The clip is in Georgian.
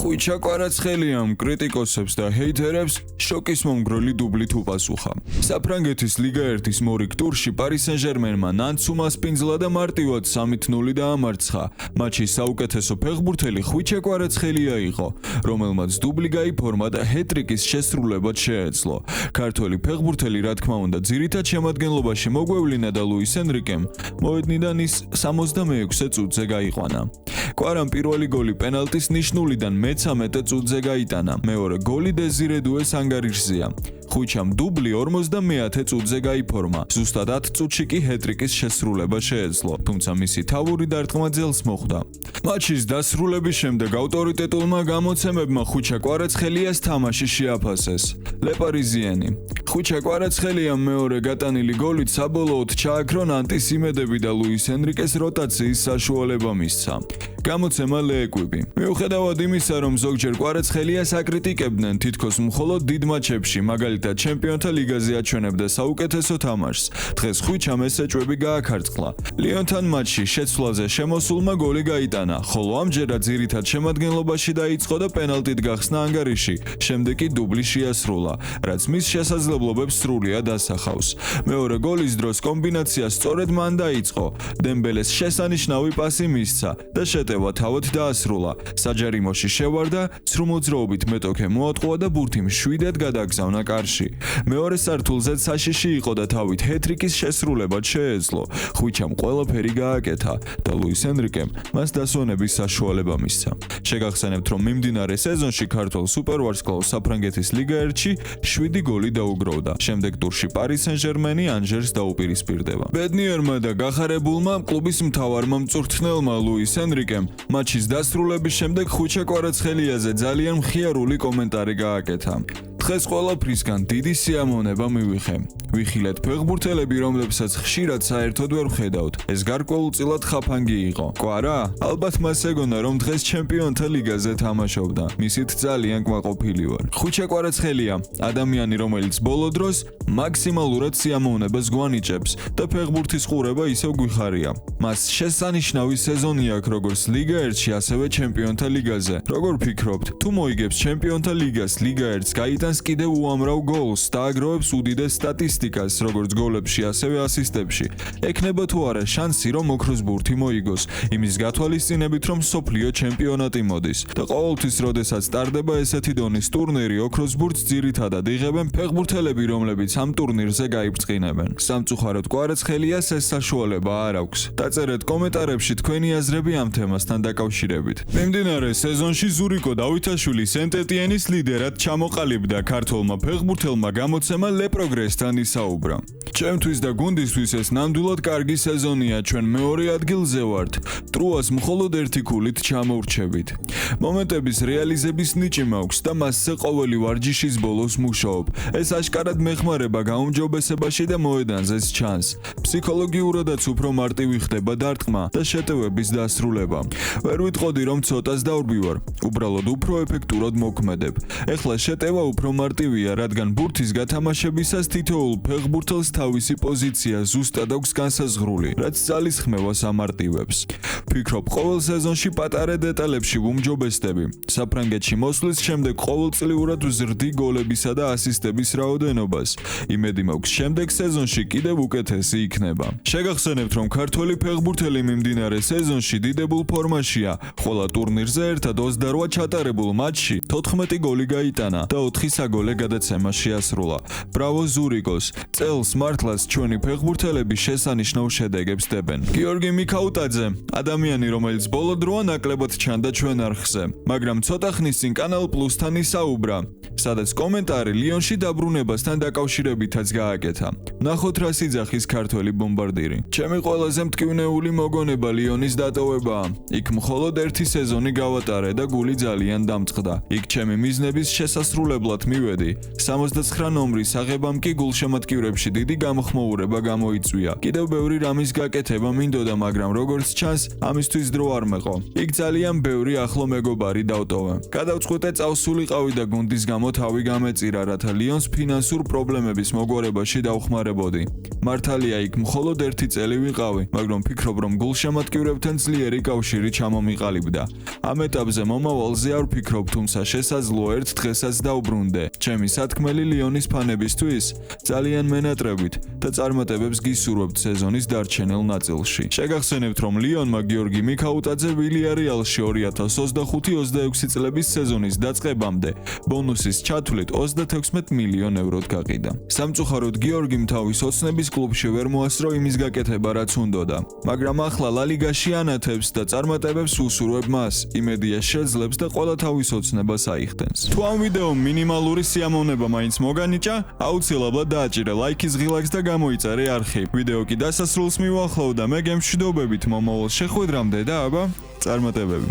ხვიჩა კვარაცხელიამ კრიტიკოსებს და ჰეითერებს შოკის მომგვრელი დუბლით უპასუხა. საფრანგეთის ლიგა 1-ის მორიგ ტურში პარი სენ-ჟერმენმა ნანტს უმასპინძლა და მარტივად 3-0 დაამარცხა. მატჩის საუკეთესო ფეხბურთელი ხვიჩა კვარაცხელია იყო, რომელმაც დუბლი გაიფორმა და ჰეტრიკის შესრულებად შეეძლო. ქართველი ფეხბურთელი, რა თქმა უნდა, ძირითად შემადგენლობაში მოგვევლინა და ლუის ენრიკემ მოედნიდან ის 66 წუთზე გაიყვანა. კვარამ პირველი გოლი პენალტის ნიშნულიდან მე-13 წუთზე გაიტანა. მეორე გოლი დეზირე დუეს ანგარიშზეა. ხვიჩამ დუბლი 50 წუთზე გაიფორმა. ზუსტად 10 წუთში კი ჰეტრიკის შესრულება შეეძლო, თუმცა მისი თავური დარტყმა ძელს მოხვდა. მატჩის დასრულების შემდეგ ავტორიტეტულმა გამოცემებმა ხვიჩა კვარაცხელიას თამაში შეაფასეს. Le Parisien. ხვიჩა კვარაცხელიამ მეორე გატანილი გოლით საბოლოოდ ჩააქრო ნანტის იმედები და ლუის ენრიკეს როტაციის საშუალება მისცა. გამოცემა Le Equipe. მიუხედავად იმისა, რომ ზოგჯერ კვარაცხელიას აკრიტიკებდნენ თითქოს მხოლოდ დიდ მატჩებში, მაგალითად ჩემპიონთა ლიგაზე აჩვენებდა საუკეთესო თამაშს, დღეს ხვიჩამ ეს ეჭვები გააქარწყლა. ლიონთან მატჩში შეცვლაზე შემოსულმა გოლი გაიტანა, ხოლო ამჯერად ძირითად შემადგენლობაში დაიწყო და პენალტით გახსნა ანგარიში, შემდეგ კი დუბლი შეასრულა, რაც მის შესაძლებლობებს სრულიად ასახავს. მეორე გოლის დროს კომბინაცია სწორედ მან დაიწყო. დემბელეს შესანიშნავი პასი მისცა და შეტევა თავად დაასრულა. საჯარიმოში შევარდა, სრულმოძრაობით მეტოქე მოატყუა და ბურთი მშვიდად გადაგზავნა კარში. მეორე სართულზე საშიში იყო და თავით ჰეტრიკის შესრულებად შეეძლო. ხვიჩამ ყველაფერი გააკეთა და ლუის ენრიკემ მას დასვენების საშუალება მისცა. შეგახსენებთ, რომ მიმდინარე სეზონში ქართველ სუპერვარსკვლავს საფრანგეთის ლიგა 1-ში 7 გოლი დაუგროვდა. შემდეგ ტურში პარი სენ-ჟერმენი ანჟერს დაუპირისპირდება. ბედნიერმა და გახარებულმა კლუბის მთავარმა მწვრთნელმა ლუის ენრიკემ მატჩის დასრულების შემდეგ ხვიჩა კვარაცხელიაზე ძალიან მხიარული კომენტარი გააკეთა. დღეს ყველაფრისგან დიდი სიამოვნება მივიღე. ვიხილეთ ფეხბურთელები, რომლებსაც ხშირად საერთოდ ვერ ვხედავთ. ეს გარკვეულწილად ხაფანგი იყო. კვარა? ალბათ მას ეგონა, რომ დღეს ჩემპიონთა ლიგაზე თამაშობდა. მისით ძალიან კმაყოფილი ვარ. ხვიჩა კვარაცხელია, ადამიანი, რომელიც ბოლო დროს მაქსიმალურად სიამოვნებას გვანიჭებს და ფეხბურთის ყურება ისევ გვიხარია. მას შესანიშნავი სეზონი აქვს როგორც ლიგა 1-ში, ასევე ჩემპიონთა ლიგაზე. როგორ ფიქრობთ, თუ მოიგებს ჩემპიონთა ლიგას, ლიგა 1-ს გაიტანს კიდევ უამრავ გოლს და აგროვებს უდიდეს სტატისტიკას, როგორც გოლებში, ასევე ასისტებში. ექნება თუ არა შანსი, რომ ოქროს ბურთი მოიგოს, იმის გათვალისწინებით, რომ მსოფლიო ჩემპიონატი მოდის. და ყოველთვის, როდესაც ტარდება ესეთი დონის ტურნირი, ოქროს ბურთს ძირითადად იღებენ ფეხბურთელები, რომლებიც ამ ტურნირზე გაიბწყინებენ. სამწუხაროდ კვარაცხელიას ეს საშუალება არ აქვს. დაწერეთ კომენტარებში თქვენი აზრები ამ თემასთან დაკავშირებით. მიმდინარე სეზონში ზურიკო დავითაშვილი სენტ-ეტიენის ლიდერად ჩამოყალიბდა. ქართველმა ფეხბურთელმა გამოცემა Le Progress-თან ისაუბრა. ჩემთვის და გუნდისთვის ეს ნამდვილად კარგი სეზონია, ჩვენ მეორე ადგილზე ვართ. ტრუას მხოლოდ ერთი ქულით ჩამოვრჩებით. მომენტების რეალიზების ნიჭი მაქვს და მასზე ყოველი ვარჯიშის ბოლოს მუშაობ. ეს აშკარად მეხმარება გაუმჯობესებაში და მოედანზეც ჩანს. ფსიქოლოგიურადაც უფრო მარტივი ხდება დარტყმა და შეტევების დასრულება. ვერ ვიტყოდი, რომ ცოტას დავრბივარ, უბრალოდ უფრო ეფექტურად მოქმედებ. ეხლა შეტევა უფრო მარტივია, რადგან ბურთის გათამაშებისას თითოეულ ფეხბურთელს თავისი პოზიცია ზუსტად აქვს განსაზღვრული, რაც ძალისხმევას ამარტივებს. ფიქრობ, ყოველ სეზონში პატარა დეტალებში ვუმჯობესდები. საფრანგეთში მოსვლის შემდეგ ყოველწლიურად ვზრდი გოლებისა და ასისტების რაოდენობას. იმედი მაქვს, შემდეგ სეზონში კიდევ უკეთესი იქნება. შეგახსენებთ, რომ ქართველი ფეხბურთელი მიმდინარე სეზონში დიდებულ ფორმაშია. ყველა ტურნირზე ერთად 28 ჩატარებულ მატჩში 14 გოლი გაიტანა და 4 საგოლე გადაცემა შეასრულა. ბრავო ზურიკოს! წელს მართლაც ჩვენი ფეხბურთელები შესანიშნავ შედეგებს დებენ. გიორგი მიქაუტაძე, ადამიანი, რომელიც ბოლო დროა ნაკლებად ჩანდა ჩვენ არხზე, მაგრამ ცოტა ხნის წინ კანალ პლუსთან ისაუბრა, სადაც კომენტარი ლიონში დაბრუნებასთან დაკავშირებითაც გააკეთა. ნახოთ რა სიძახის ქართველი ბომბარდირი. ჩემი ყველაზე მტკივნეული მოგონება ლიონის დატოვებაა. იქ მხოლოდ ერთი სეზონი გავატარე და გული ძალიან დამწყდა. იქ ჩემი მიზნების შესასრულებლად მივედი. 69 ნომრის აღებამ კი გულშემატკივრებში დიდი გამოხმოურება გამოიწვია. კიდევ ბევრი რამის გაკეთება მინდოდა, მაგრამ როგორც ჩანს, ამისთვის დრო არ მეყო. იქ ძალიან ბევრი ახლო მეგობარი დავტოვე. გადავწყვიტე წავსულიყავი და გუნდის გამო თავი გამეწირა, რათა ლიონს ფინანსურ პრობლემების მოგვარებაში დავხმარებოდი. მართალია იქ მხოლოდ 1 წელი ვიყავი, მაგრამ ფიქრობ, რომ გულშემატკივრებთან ძლიერი კავშირი ჩამომიყალიბდა. ამ ეტაპზე მომავალზე არ ვფიქრობ, თუმცა შესაძლოა ერთ დღესაც დავბრუნდე. ჩემი სათქმელი ლიონის ფანებისთვის ძალიან მენატრებით და წარმატებებს გისურვებთ სეზონის დარჩენილ ნაწილში. შეგახსენებთ, რომ ლიონმა გიორგი მიქაუტაძე ვილიარეალში 2025-26 წლების სეზონის დაწყებამდე ბონუსის ჩათვლით 36 მილიონ ევროდ გაყიდა. სამწუხაროდ გიორგიმ თავის ოცნების კლუბში ვერ მოასწრო იმის გაკეთება, რაც უნდოდა, მაგრამ ახლა ლა ლიგაში ანათებს და წარმატებებს უსურვებ მას. იმედია შეძლებს და ყველა თავის ოცნებას აიხდენს. თუ ამ ვიდეომ მინიმალური სიამოვნება მაინც მოგანიჭა, აუცილებლად დააჭირე ლაიქის ღილაკს და გამოიწერე არხი. ვიდეო კი დასასრულს მივახლოვ და მე გემშვიდობებით მომავალ შეხვედრამდე და აბა, წარმატებები.